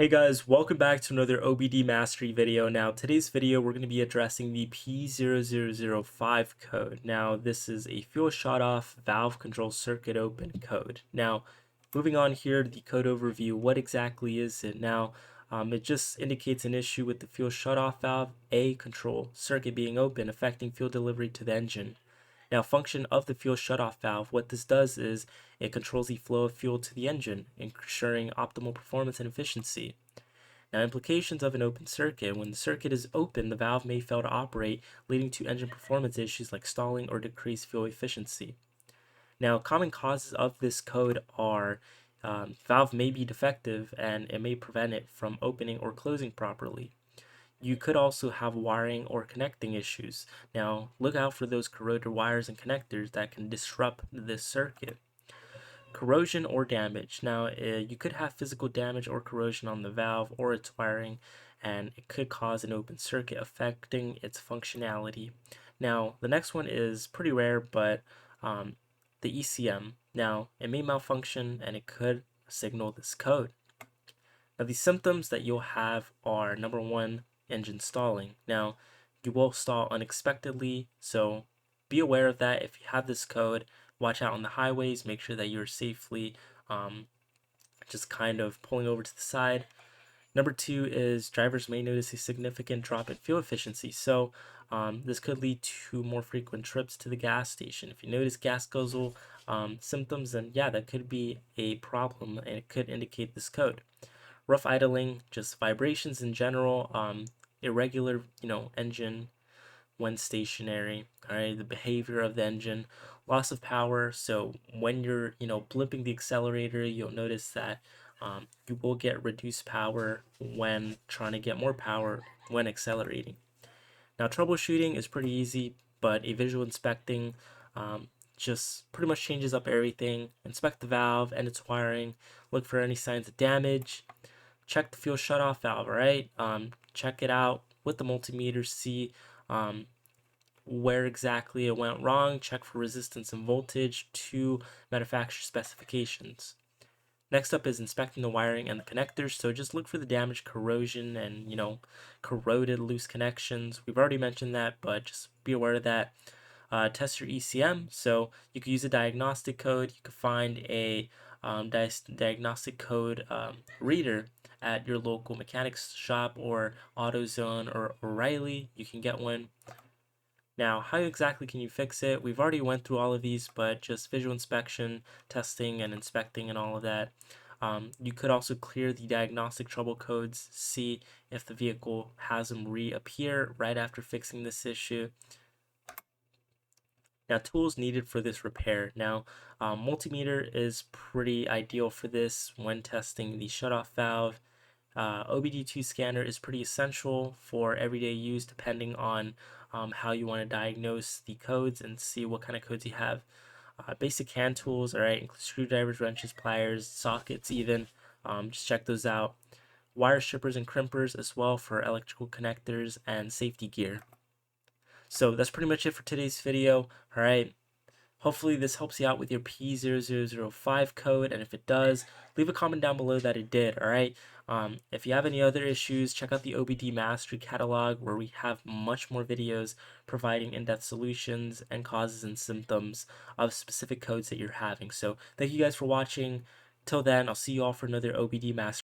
Hey guys, welcome back to another OBD mastery video. Now, today's video, we're going to be addressing the P0005 code. Now, this is a fuel shutoff valve control circuit open code. Now, moving on here to the code overview, what exactly is it? Now, it just indicates an issue with the fuel shutoff valve A control circuit being open, affecting fuel delivery to the engine. Now, function of the fuel shutoff valve, what this does is it controls the flow of fuel to the engine, ensuring optimal performance and efficiency. Now, implications of an open circuit. When the circuit is open, the valve may fail to operate, leading to engine performance issues like stalling or decreased fuel efficiency. Now, common causes of this code are valve may be defective and it may prevent it from opening or closing properly. You could also have wiring or connecting issues. Now, look out for those corroded wires and connectors that can disrupt this circuit. Corrosion or damage. Now, you could have physical damage or corrosion on the valve or its wiring, and it could cause an open circuit affecting its functionality. Now, the next one is pretty rare, but the ECM. Now, it may malfunction and it could signal this code. Now, the symptoms that you'll have are number one, engine stalling. Now, you will stall unexpectedly, so be aware of that. If you have this code, watch out on the highways, make sure that you're safely just kind of pulling over to the side. Number two is drivers may notice a significant drop in fuel efficiency. So this could lead to more frequent trips to the gas station. If you notice gas guzzle symptoms, then yeah, that could be a problem and it could indicate this code. Rough idling, just vibrations in general, irregular, engine when stationary, all right, the behavior of the engine, loss of power. So when you're, blipping the accelerator, you'll notice that you will get reduced power when trying to get more power when accelerating. Now, troubleshooting is pretty easy, but a visual inspecting just pretty much changes up everything. Inspect the valve and its wiring, look for any signs of damage, check the fuel shutoff valve, all right? Check it out with the multimeter, see where exactly it went wrong, check for resistance and voltage to manufacturer specifications. Next up is inspecting the wiring and the connectors. So just look for the damage, corrosion, and corroded loose connections. We've already mentioned that, but just be aware of that. Test your ECM. So you could use a diagnostic code. You could find a diagnostic code reader at your local mechanics shop or AutoZone or O'Reilly. You can get one. Now, how exactly can you fix it? We've already went through all of these, but just visual inspection, testing, and inspecting and all of that. You could also clear the diagnostic trouble codes, see if the vehicle has them reappear right after fixing this issue. Now, tools needed for this repair. Now, multimeter is pretty ideal for this when testing the shutoff valve. OBD2 scanner is pretty essential for everyday use depending on how you want to diagnose the codes and see what kind of codes you have. Basic hand tools, all right, include screwdrivers, wrenches, pliers, sockets even. Just check those out. Wire strippers and crimpers as well for electrical connectors and safety gear. So that's pretty much it for today's video, all right? Hopefully this helps you out with your P0005 code, and if it does, leave a comment down below that it did, alright? If you have any other issues, check out the OBD Mastery catalog where we have much more videos providing in-depth solutions and causes and symptoms of specific codes that you're having. So thank you guys for watching. Till then, I'll see you all for another OBD Mastery.